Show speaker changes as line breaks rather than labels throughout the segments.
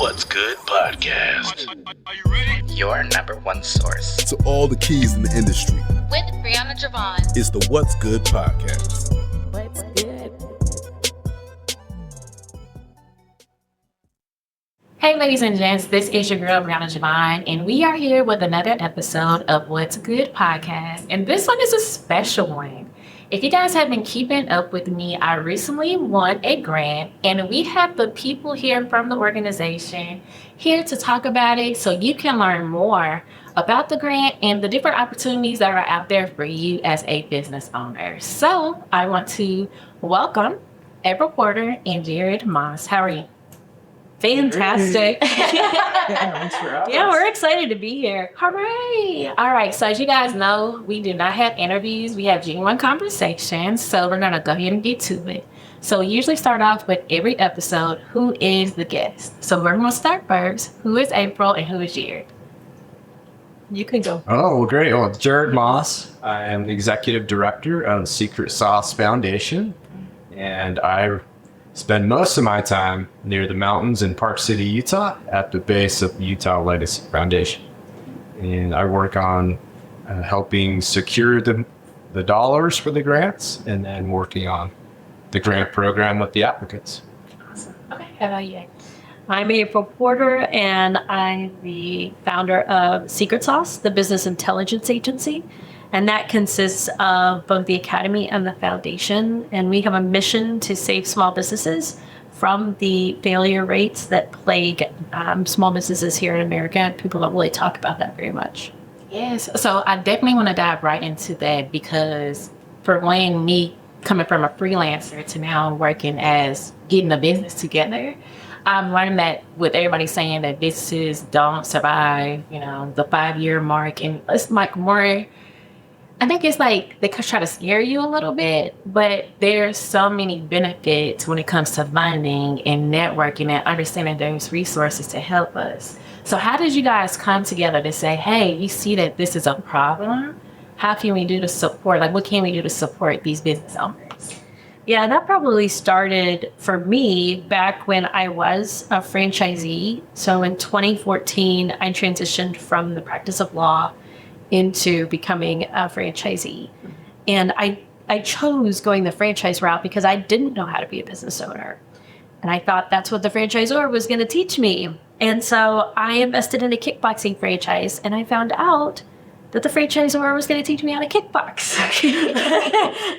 What's Good podcast.
Are you ready?
Your number one source
to all the keys in the industry.
With Brianna Jovahn.
It's the What's Good podcast.
What's good?
Hey, ladies and gents, this is your girl, Brianna Jovahn, and we are here with another episode of What's Good podcast. And this one is a special one. If you guys have been keeping up with me, I recently won a grant, and we have the people here from the organization here to talk about it so you can learn more about the grant and the different opportunities that are out there for you as a business owner. So I want to welcome April Porter and Jared Moss. How are you? Fantastic. Yeah, we're excited to be here. Hooray. All right, so as you guys know, we do not have interviews. We have genuine conversations, so we're going to go ahead and get to it. So we usually start off with every episode, who is the guest? So we're going to start first. Who is April and who is Jared? You can go.
Oh, well, great. Well, Jared Moss. I am the executive director of the Secretsos Foundation, and I spend most of my time near the mountains in Park City, Utah, at the base of the Utah Legacy Foundation. And I work on helping secure the dollars for the grants and then working on the grant program with the applicants.
Awesome. Okay, how about you?
I'm April Porter, and I'm the founder of Secretsos, the business intelligence agency. And that consists of both the academy and the foundation. And we have a mission to save small businesses from the failure rates that plague small businesses here in America. People don't really talk about that very much.
Yes, so I definitely want to dive right into that because for one, me coming from a freelancer to now working as getting a business together, I've learned that with everybody saying that businesses don't survive, the 5-year mark, and it's like more, I think it's like they try to scare you a little bit, but there's so many benefits when it comes to funding and networking and understanding those resources to help us. So how did you guys come together to say, hey, you see that this is a problem? How can we do to support, what can we do to support these business owners?
Yeah, that probably started for me back when I was a franchisee. So in 2014, I transitioned from the practice of law into becoming a franchisee. And I chose going the franchise route because I didn't know how to be a business owner. And I thought that's what the franchisor was going to teach me. And so I invested in a kickboxing franchise, and I found out that the franchisor was going to teach me how to kickbox.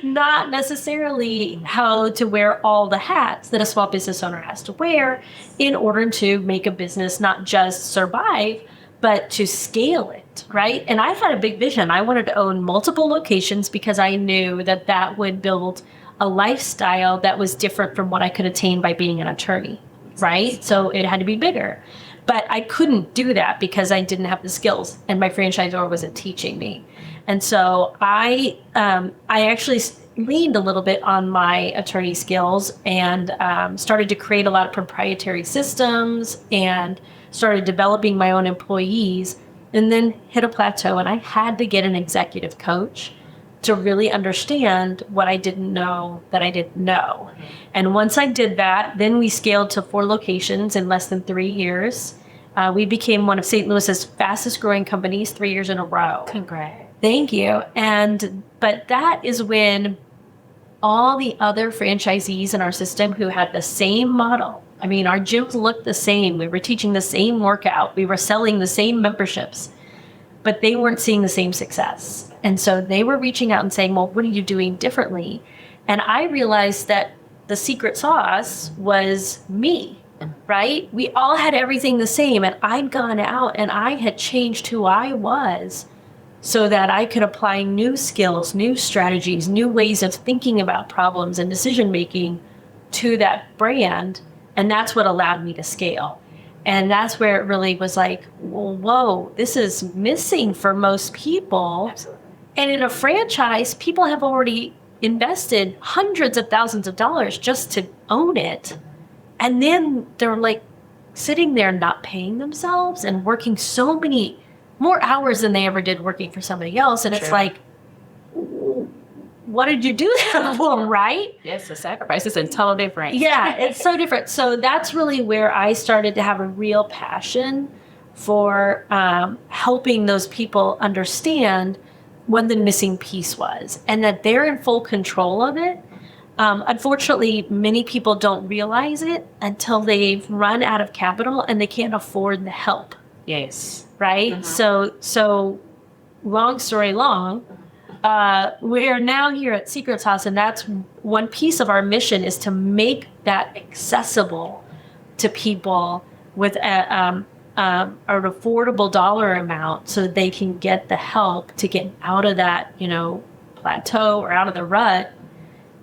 Not necessarily how to wear all the hats that a small business owner has to wear in order to make a business not just survive, but to scale it, right? And I had a big vision. I wanted to own multiple locations because I knew that that would build a lifestyle that was different from what I could attain by being an attorney, right? So it had to be bigger. But I couldn't do that because I didn't have the skills and my franchisor wasn't teaching me. And so I actually leaned a little bit on my attorney skills and started to create a lot of proprietary systems and started developing my own employees, and then hit a plateau, and I had to get an executive coach to really understand what I didn't know that I didn't know. And once I did that, then we scaled to 4 locations in less than 3 years. We became one of St. Louis's fastest growing companies 3 years in a row.
Congrats.
Thank you. But that is when all the other franchisees in our system who had the same model, I mean, our gyms looked the same. We were teaching the same workout. We were selling the same memberships, but they weren't seeing the same success. And so they were reaching out and saying, well, what are you doing differently? And I realized that the secret sauce was me, right? We all had everything the same, and I'd gone out and I had changed who I was so that I could apply new skills, new strategies, new ways of thinking about problems and decision-making to that brand. And that's what allowed me to scale. And that's where it really was like, whoa, this is missing for most people.
Absolutely.
And in a franchise, people have already invested hundreds of thousands of dollars just to own it. And then they're like sitting there not paying themselves and working so many more hours than they ever did working for somebody else. And it's like, what did you do that for, right?
Yes, the sacrifice is a total difference.
Yeah, it's so different. So that's really where I started to have a real passion for helping those people understand what the missing piece was and that they're in full control of it. Unfortunately, many people don't realize it until they've run out of capital and they can't afford the help.
Yes.
Right? So long story long, we're now here at Secretsos, and that's one piece of our mission is to make that accessible to people with an affordable dollar amount so they can get the help to get out of that, plateau or out of the rut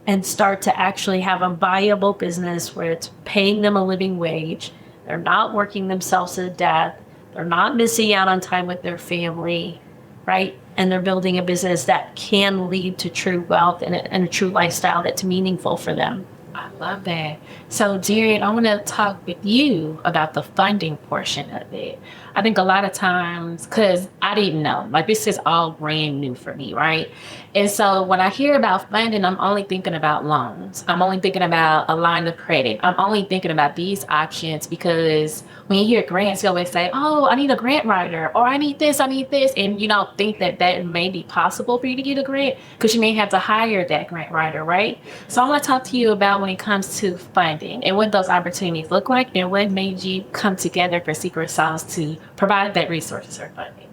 and start to actually have a viable business where it's paying them a living wage. They're not working themselves to death. They're not missing out on time with their family, right? And they're building a business that can lead to true wealth and a true lifestyle that's meaningful for them.
I love that. So, Jared, I want to talk with you about the funding portion of it. I think a lot of times, because I didn't know, like this is all brand new for me, right? And so when I hear about funding, I'm only thinking about loans. I'm only thinking about a line of credit. I'm only thinking about these options because when you hear grants, you always say, oh, I need a grant writer, or I need this. And you don't think that may be possible for you to get a grant because you may have to hire that grant writer, right? So I want to talk to you about when it comes to funding and what those opportunities look like and what made you come together for Secretsos to provide that resources for funding.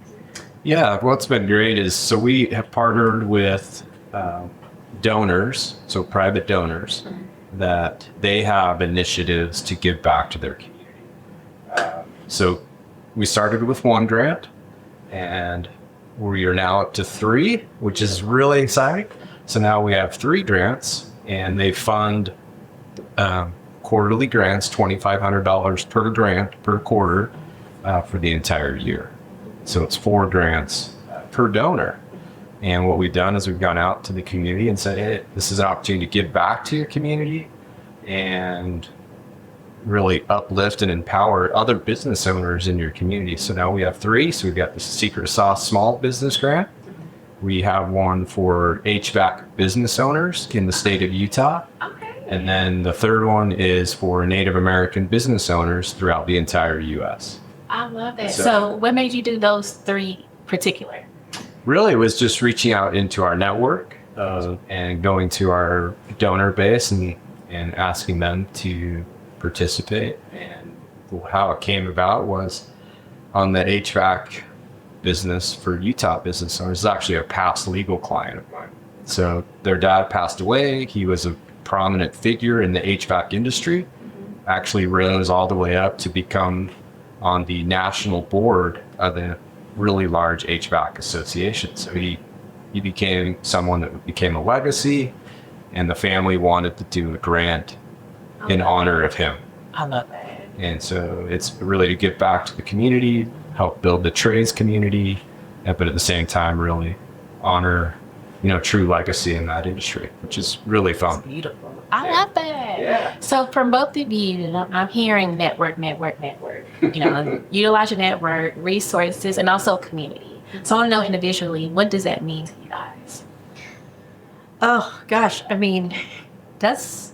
Yeah, what's been great is so we have partnered with donors, so private donors, that they have initiatives to give back to their community. So we started with one grant, and we are now up to 3, which is really exciting. So now we have 3 grants, and they fund quarterly grants, $2,500 per grant per quarter for the entire year. So it's 4 grants per donor. And what we've done is we've gone out to the community and said, hey, this is an opportunity to give back to your community and really uplift and empower other business owners in your community. So now we have 3. So we've got the Secretsos Small Business Grant. We have one for HVAC business owners in the state of Utah.
Okay.
And then the third one is for Native American business owners throughout the entire U.S.
I love that. So what made you do those 3 particular?
Really, it was just reaching out into our network and going to our donor base and asking them to participate. And how it came about was on the HVAC business for Utah business owners. It's actually a past legal client of mine. So their dad passed away. He was a prominent figure in the HVAC industry, actually rose all the way up to become on the national board of the really large HVAC association. So he became someone that became a legacy, and the family wanted to do a grant in honor of him.
I love that.
And so it's really to give back to the community, help build the trades community, but at the same time really honor, true legacy in that industry, which is really fun.
Beautiful. I love that.
Yeah.
So from both of you, I'm hearing network. Utilize your network, resources, and also community. So I want to know individually, what does that mean to you guys?
Oh gosh, I mean, that's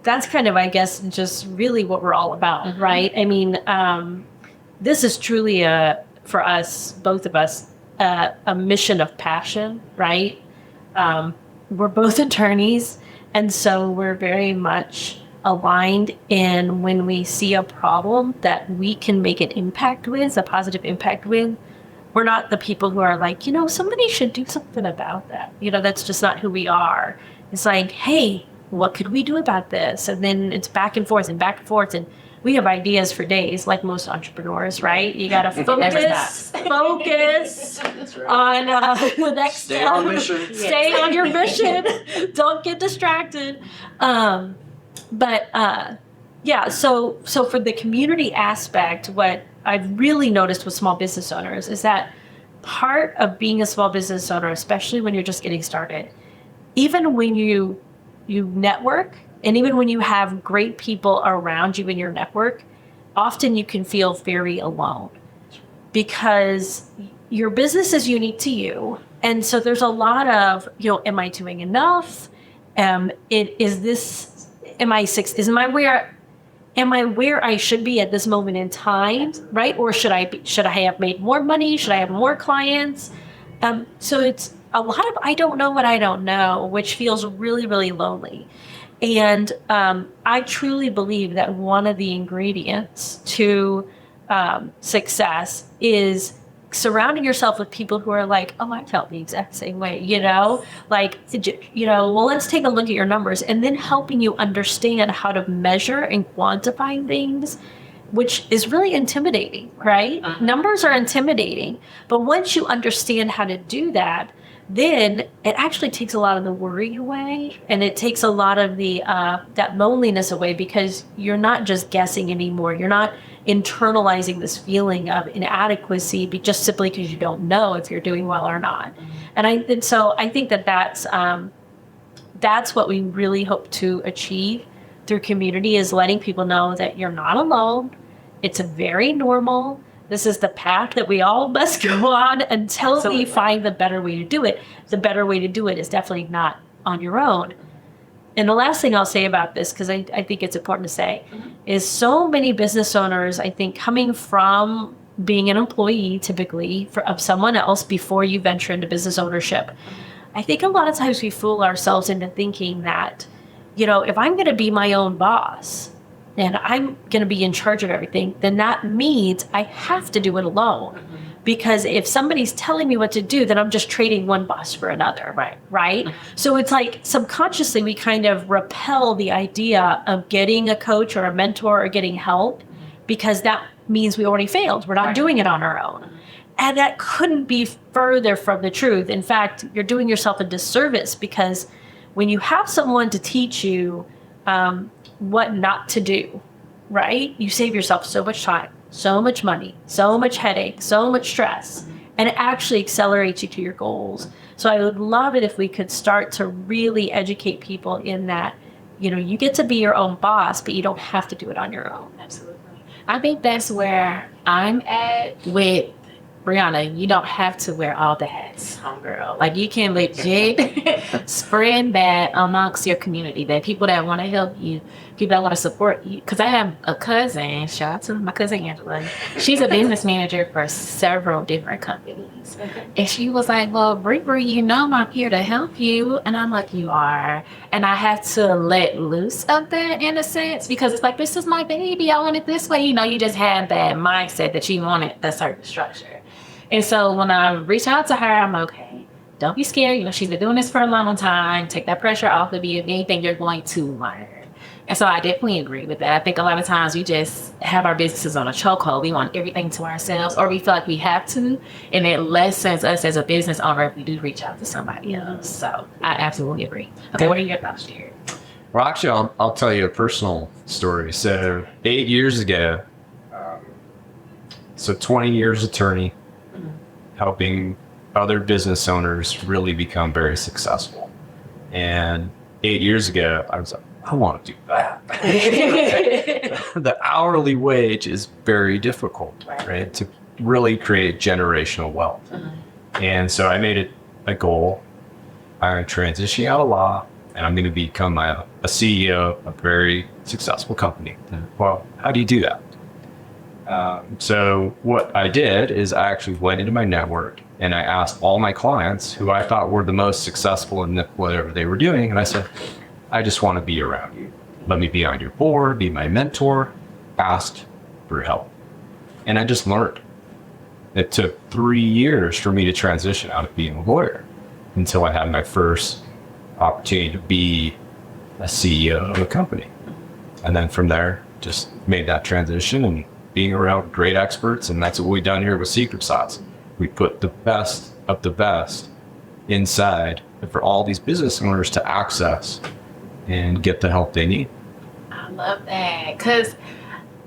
kind of, I guess, just really what we're all about, right? I mean, this is truly for us, both of us, a mission of passion, right? We're both attorneys, and so we're very much aligned in when we see a problem that we can make an impact with, a positive impact with. We're not the people who are like, somebody should do something about that. That's just not who we are. It's like, hey, what could we do about this? And then it's back and forth, and we have ideas for days, like most entrepreneurs, right? You got to focus on the next
Stay on mission.
Stay on your mission. Don't get distracted. So for the community aspect, what I've really noticed with small business owners is that part of being a small business owner, especially when you're just getting started, even when you network, and even when you have great people around you in your network, often you can feel very alone because your business is unique to you. And so there's a lot of, am I doing enough? Am I where I should be at this moment in time, right? Or should I have made more money? Should I have more clients? So it's a lot of I don't know what I don't know, which feels really, really lonely. And I truly believe that one of the ingredients to success is surrounding yourself with people who are like, oh, I felt the exact same way, well, let's take a look at your numbers, and then helping you understand how to measure and quantify things, which is really intimidating, right? Numbers are intimidating, but once you understand how to do that, then it actually takes a lot of the worry away, and it takes a lot of the that loneliness away, because you're not just guessing anymore. You're not internalizing this feeling of inadequacy just simply because you don't know if you're doing well or not. And so I think that's what we really hope to achieve through community, is letting people know that you're not alone. It's very normal. This is the path that we all must go on until we find the better way to do it. The better way to do it is definitely not on your own. And the last thing I'll say about this, because I think it's important to say, is so many business owners, I think, coming from being an employee typically of someone else before you venture into business ownership, I think a lot of times we fool ourselves into thinking that, if I'm going to be my own boss and I'm going to be in charge of everything, then that means I have to do it alone. Because if somebody's telling me what to do, then I'm just trading one boss for another, right? So it's like subconsciously we kind of repel the idea of getting a coach or a mentor or getting help, because that means we already failed. We're not doing it on our own. And that couldn't be further from the truth. In fact, you're doing yourself a disservice, because when you have someone to teach you what not to do, right? You save yourself so much time, so much money, so much headache, so much stress, and it actually accelerates you to your goals. So I would love it if we could start to really educate people in that, you get to be your own boss, but you don't have to do it on your own.
Absolutely. I think that's where I'm at with Brianna. You don't have to wear all the hats, homegirl. Like, you can legit spread that amongst your community, that people that want to help you, people that want to support you. Because I have a cousin, shout out to my cousin Angela. She's a business manager for several different companies. And she was like, well, Brie, I'm here to help you. And I'm like, you are. And I have to let loose of that in a sense, because it's like, this is my baby. I want it this way. You just have that mindset that you wanted a certain structure. And so when I reach out to her, I'm like, okay, don't be scared. She's been doing this for a long time. Take that pressure off of you. If anything, you're going to learn. And so I definitely agree with that. I think a lot of times we just have our businesses on a chokehold. We want everything to ourselves, or we feel like we have to. And it lessens us as a business owner if we do reach out to somebody else. So I absolutely agree. Okay, what are your thoughts, Jared?
Well, actually, I'll tell you a personal story. So 8 years ago, 20 years attorney, helping other business owners really become very successful. And 8 years ago, I was like, I want to do that. The hourly wage is very difficult, right? To really create generational wealth. And so I made it a goal. I'm transitioning out of law, and I'm going to become a CEO of a very successful company. Well, how do you do that? So what I did is I actually went into my network and I asked all my clients who I thought were the most successful in whatever they were doing. And I said, I just want to be around you. Let me be on your board, be my mentor, asked for help. And I just learned. It took 3 years for me to transition out of being a lawyer until I had my first opportunity to be a CEO of a company. And then from there, just made that transition and being around great experts. And that's what we've done here with Secretsos. We put the best of the best inside for all these business owners to access and get the help they need.
I love that. Because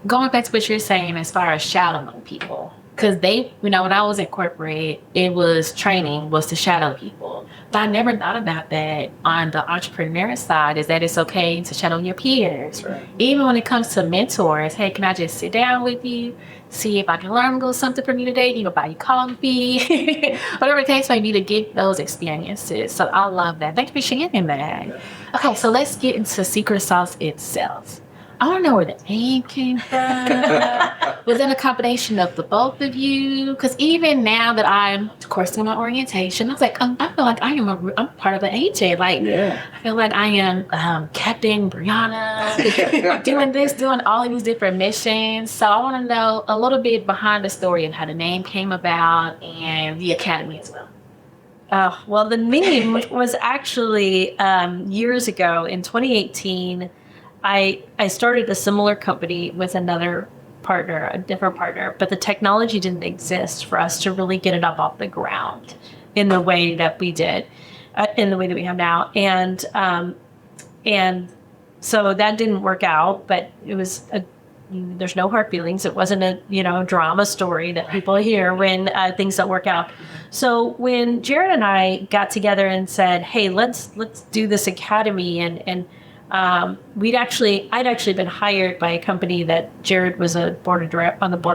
going back to what you're saying as far as shadowing people, because they, when I was in corporate, it was training was to shadow people. I never thought about that on the entrepreneur side, is that it's okay to chat on your peers.
Right.
Even when it comes to mentors, hey, can I just sit down with you, see if I can learn a little something from you today, even buy you coffee, whatever the case may be, to get those experiences. So I love that. Thank you for sharing that. Okay, so let's get into Secret Sauce itself. I don't know where the name came from. Was it a combination of the both of you? Because even now that I'm, of course, doing my orientation, I was like, I feel like I'm part of an AJ. Like, I feel like I am Captain Brianna, doing all of these different missions. So I want to know a little bit behind the story of how the name came about and the academy as well.
Well, the name was actually years ago in 2018. I started a similar company with another partner, a different partner, but the technology didn't exist for us to really get it up off the ground in the way that we did, in the way that we have now. And so that didn't work out, but it was there's no hard feelings. It wasn't a drama story that people hear when things don't work out. So when Jared and I got together and said, hey, let's do this academy, and I'd actually been hired by a company that Jared was on the board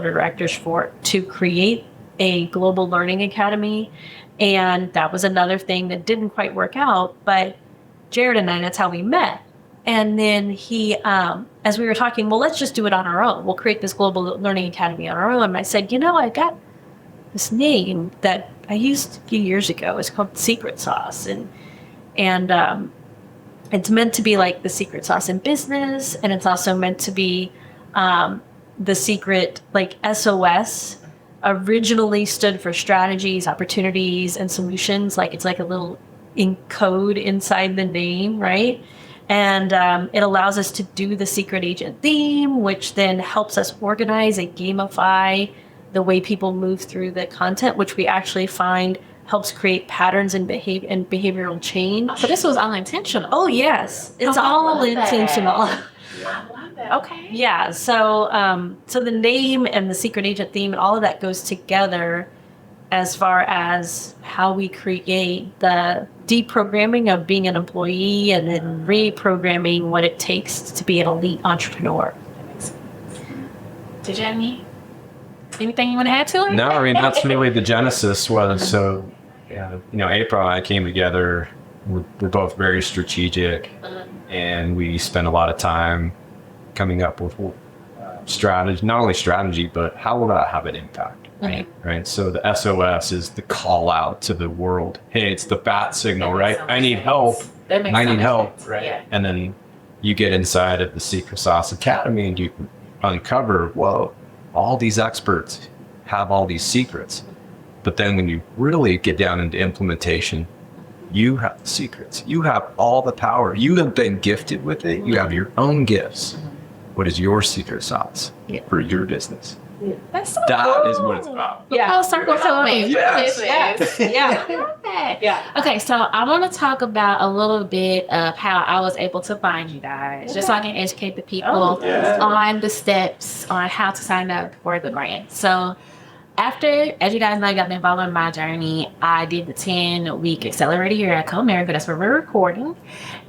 of directors for, to create a global learning academy. And that was another thing that didn't quite work out, but Jared and I, that's how we met. And then he, as we were talking, well, let's just do it on our own. We'll create this global learning academy on our own. And I said, I got this name that I used a few years ago. It's called Secret Sauce. And it's meant to be like the secret sauce in business, and it's also meant to be the secret, like SOS originally stood for strategies, opportunities, and solutions. Like it's like a little code inside the name, right? And it allows us to do the secret agent theme, which then helps us organize and gamify the way people move through the content, which we actually find helps create patterns and behavioral change.
So this was all intentional.
Oh yes, it's all intentional.
I love that. Okay.
Yeah. So the name and the secret agent theme and all of that goes together as far as how we create the deprogramming of being an employee and then reprogramming what it takes to be an elite entrepreneur.
Did you have anything you want to add to it?
No, I mean, that's really the genesis was. So, April and I came together. We're both very strategic, and we spend a lot of time coming up with strategy, not only strategy, but how will that have an impact? Right. So the SOS is the call out to the world. Hey, it's the bat signal, right? I need help. I need help. Right.
Yeah.
And then you get inside of the Secret Sauce Academy and you uncover, all these experts have all these secrets. But then when you really get down into implementation, you have the secrets. You have all the power. You have been gifted with it. You have your own gifts. What is your secret sauce for your business?
That's so
That
cool.
is what it's about.
Yeah.
Oh, circle moment.
Yes.
Yeah.
I love that.
Yeah.
Okay, so I want to talk about a little bit of how I was able to find you guys, just so I can educate the people on the steps on how to sign up for the grant. So after, as you guys know, you have been following my journey, I did the 10-week accelerator here at Co-America. That's where we're recording.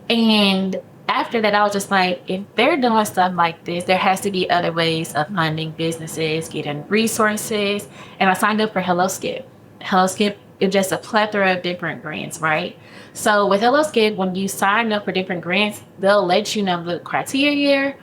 And after that, I was just like, if they're doing stuff like this, there has to be other ways of funding businesses, getting resources. And I signed up for HelloSkip. HelloSkip is just a plethora of different grants, right? So with HelloSkip, when you sign up for different grants, they'll let you know the criteria,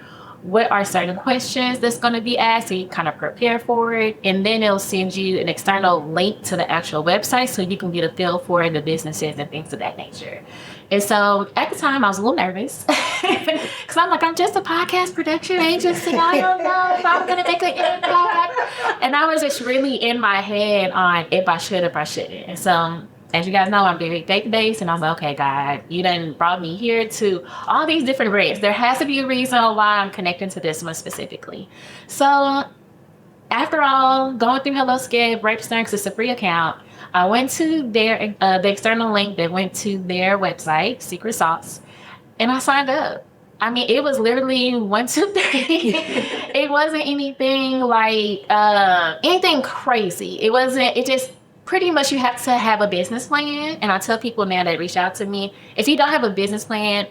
what are certain questions that's going to be asked, so you kind of prepare for it. And then it'll send you an external link to the actual website so you can get a feel for the businesses and things of that nature. And so at the time, I was a little nervous because I'm like, I'm just a podcast production agency. I don't know if I'm going to make an impact. And I was just really in my head on if I should, if I shouldn't. And so as you guys know, I'm very faith-based, and I'm like, okay, God, you done brought me here to all these different grants. There has to be a reason why I'm connecting to this one specifically. So after all, going through HelloSkip, registering because it's a free account, I went to their the external link that went to their website, Secret Sauce, and I signed up. I mean, it was literally 1, 2, 3. It wasn't anything like anything crazy. It wasn't. It just pretty much you have to have a business plan. And I tell people now that reach out to me, if you don't have a business plan,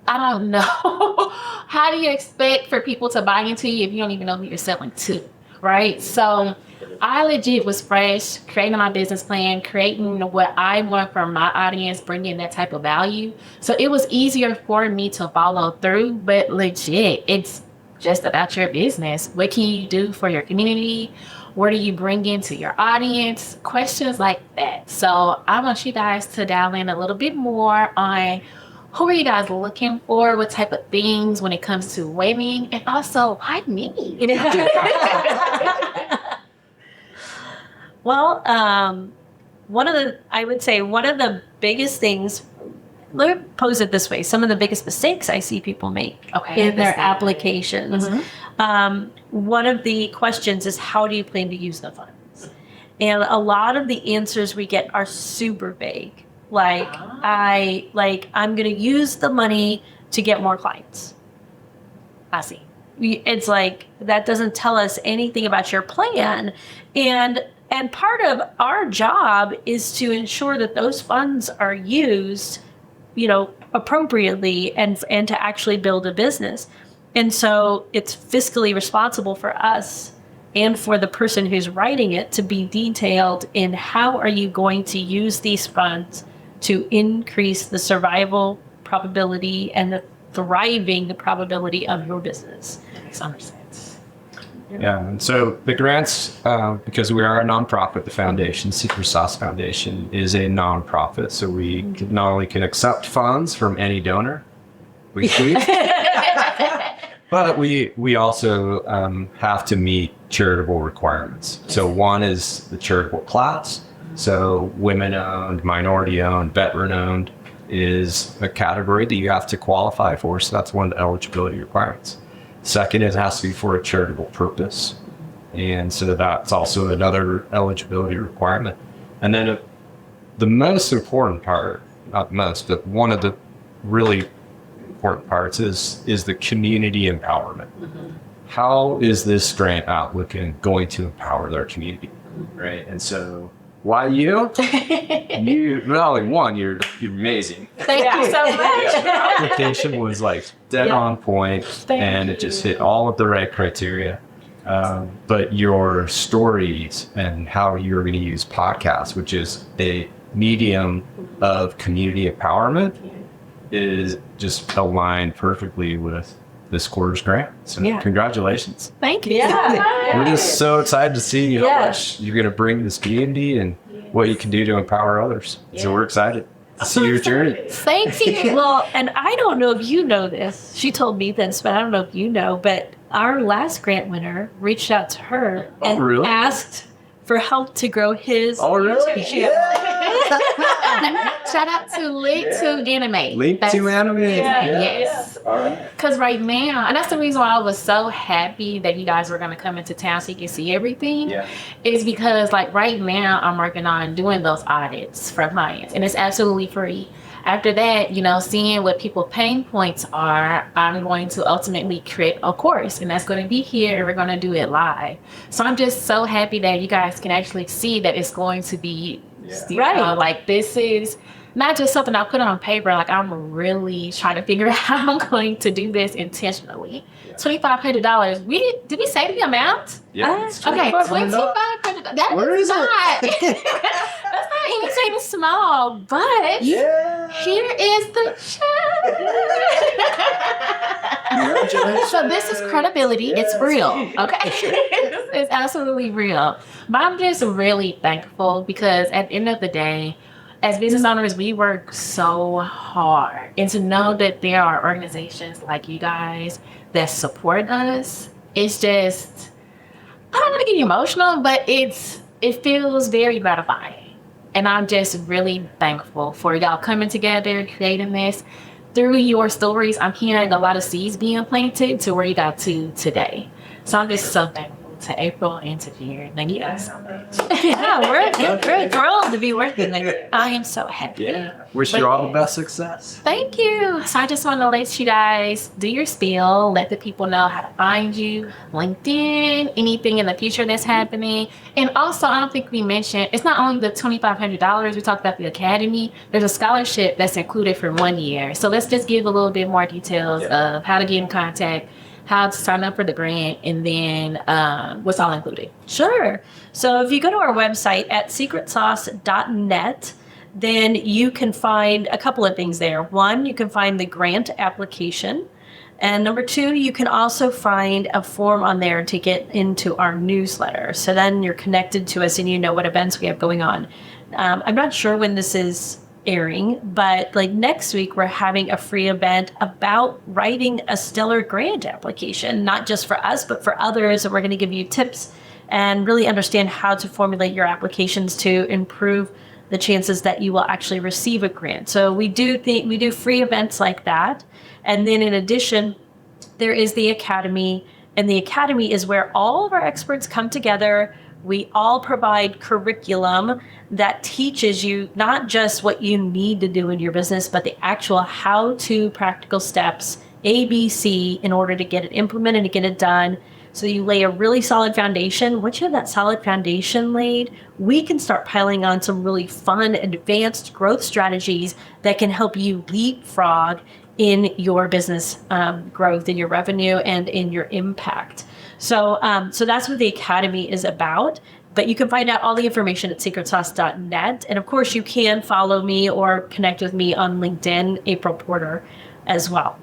I don't know. How do you expect for people to buy into you if you don't even know who you're selling to, right? So I legit was fresh, creating my business plan, creating what I want from my audience, bringing that type of value. So it was easier for me to follow through, but legit, it's just about your business. What can you do for your community? What do you bring into your audience? Questions like that. So I want you guys to dial in a little bit more on who are you guys looking for? What type of things when it comes to wedding? And also, why me?
Well, one of the biggest things, let me pose it this way, some of the biggest mistakes I see people make in their applications. One of the questions is, how do you plan to use the funds? And a lot of the answers we get are super vague. I'm going to use the money to get more clients. I see. It's like, that doesn't tell us anything about your plan. And part of our job is to ensure that those funds are used, appropriately and to actually build a business. And so it's fiscally responsible for us and for the person who's writing it to be detailed in how are you going to use these funds to increase the survival probability and the thriving probability of your business.
Makes sense.
Yeah, and so the grants, because we are a nonprofit, the foundation, Secretsos Foundation, is a nonprofit. So we not only can accept funds from any donor, but we also have to meet charitable requirements. So one is the charitable class. So women-owned, minority-owned, veteran-owned is a category that you have to qualify for. So that's one of the eligibility requirements. Second, it has to be for a charitable purpose. And so that's also another eligibility requirement. And then the most important part, not most, but one of the really important parts is the community empowerment. How is this grant applicant going to empower their community, right? And so why you? You not only one, you're amazing.
Thank you so much.
The application was dead on point, and it just hit all of the right criteria. But your stories and how you're going to use podcasts, which is a medium of community empowerment, is just aligned perfectly with this quarter's grant. So congratulations.
Thank you.
Yeah.
We're just so excited to see how much you're going to bring to this community and what you can do to empower others. So we're excited to see your journey.
Thank you.
Well, and I don't know if you know this. She told me this, but I don't know if you know. But our last grant winner reached out to her and asked for help to grow his YouTube channel.
Shout out to Link to Anime.
Link to Anime.
Yes.
All right.
Because right now, and that's the reason why I was so happy that you guys were going to come into town so you can see everything, is because right now I'm working on doing those audits for clients, and it's absolutely free. After that, seeing what people's pain points are, I'm going to ultimately create a course, and that's going to be here, and we're going to do it live. So I'm just so happy that you guys can actually see that it's going to be right. This is not just something I put on paper. I'm really trying to figure out how I'm going to do this intentionally. $2,500. Did we say the amount?
Yeah.
Okay, $2,500. That is not. That's not anything small. But here is the check. So this is credibility. It's real. Okay, it's absolutely real. But I'm just really thankful because at the end of the day, as business owners, we work so hard, and to know that there are organizations like you guys that support us, it's just, I don't want to get emotional, but it feels very gratifying. And I'm just really thankful for y'all coming together, creating this. Through your stories, I'm hearing a lot of seeds being planted to where you got to today. So I'm just so thankful. to April and to Jared. Thank you guys so much.
Yeah, we're thrilled to be working with you.
I am so happy.
Yeah. Wish you all the best success.
Thank you. So I just want to let you guys do your spiel, let the people know how to find you, LinkedIn, anything in the future that's happening. And also, I don't think we mentioned, it's not only the $2,500, we talked about the academy. There's a scholarship that's included for 1 year. So let's just give a little bit more details of how to get in contact, how to sign up for the grant, and then what's all included.
Sure. So if you go to our website at secretsos.net, then you can find a couple of things there. One, you can find the grant application. And number two, you can also find a form on there to get into our newsletter. So then you're connected to us and you know what events we have going on. I'm not sure when this is airing, but like next week, we're having a free event about writing a stellar grant application, not just for us, but for others. And we're going to give you tips and really understand how to formulate your applications to improve the chances that you will actually receive a grant. So we do free events like that. And then in addition, there is the Academy, and the Academy is where all of our experts come together. We all provide curriculum that teaches you not just what you need to do in your business, but the actual how-to practical steps, ABC, in order to get it implemented and get it done. So you lay a really solid foundation. Once you have that solid foundation laid, we can start piling on some really fun, advanced growth strategies that can help you leapfrog in your business growth, in your revenue, and in your impact. So that's what the Academy is about. But you can find out all the information at secretsauce.net. And of course, you can follow me or connect with me on LinkedIn, April Porter, as well.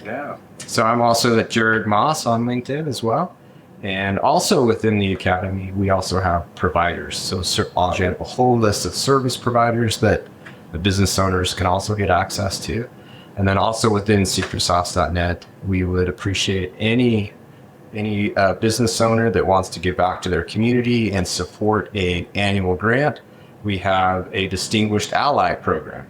Yeah. So I'm also at Jared Moss on LinkedIn as well. And also within the Academy, we also have providers. So I'll have a whole list of service providers that the business owners can also get access to. And then also within secretsauce.net, we would appreciate any business owner that wants to give back to their community and support an annual grant. We have a Distinguished Ally program.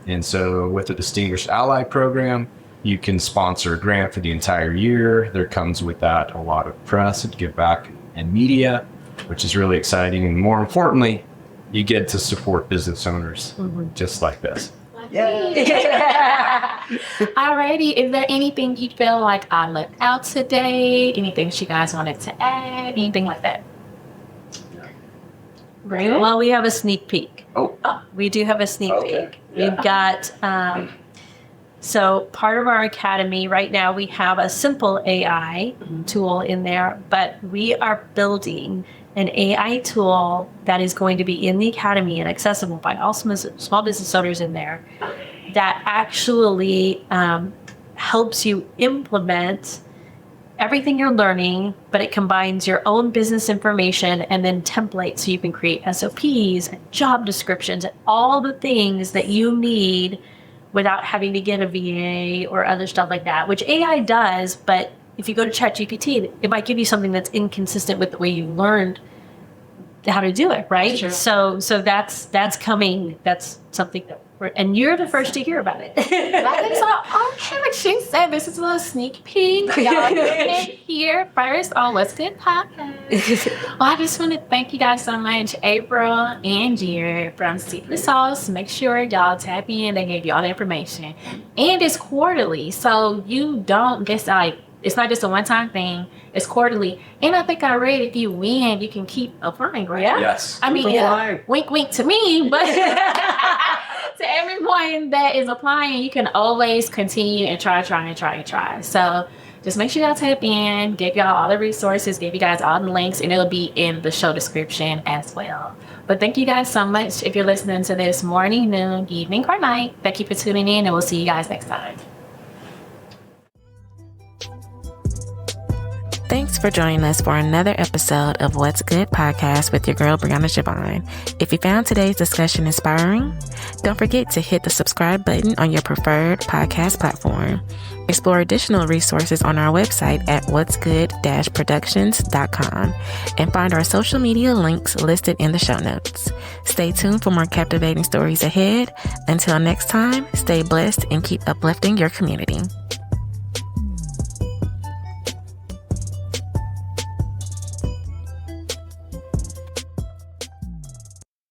And so with the Distinguished Ally program, you can sponsor a grant for the entire year. There comes with that a lot of press and give back and media, which is really exciting. And more importantly, you get to support business owners just like this.
Yeah. Alrighty, is there anything you feel like I left out today? Anything you guys wanted to add? Anything like that?
Well, we have a sneak peek.
Oh.
We do have a sneak peek. We've got, so part of our academy right now, we have a simple AI tool in there, but we are building an AI tool that is going to be in the academy and accessible by all small business owners in there that actually helps you implement everything you're learning, but it combines your own business information and then templates so you can create SOPs and job descriptions and all the things that you need without having to get a VA or other stuff like that, which AI does. But if you go to ChatGPT, it might give you something that's inconsistent with the way you learned how to do it, right?
Sure.
So that's coming. That's something that and you're the first to hear about it.
That is all. Okay, like she said, this is a little sneak peek. Y'all get here first on What's Good Podcast. Well, I just want to thank you guys so much, April and Jared from Secretsos. Make sure y'all tap in. They gave you all the information. And it's quarterly, so you don't just it's not just a one-time thing. It's quarterly. And I think I read if you win, you can keep applying, right?
Yeah.
Yes.
I mean, wink, wink to me, but to everyone that is applying, you can always continue and try. So just make sure y'all tap in, give y'all all the resources, give you guys all the links, and it'll be in the show description as well. But thank you guys so much if you're listening to this morning, noon, evening, or night. Thank you for tuning in, and we'll see you guys next time.
Thanks for joining us for another episode of What's Good Podcast with your girl, Brianna Jovahn. If you found today's discussion inspiring, don't forget to hit the subscribe button on your preferred podcast platform. Explore additional resources on our website at whatsgood-productions.com and find our social media links listed in the show notes. Stay tuned for more captivating stories ahead. Until next time, stay blessed and keep uplifting your community.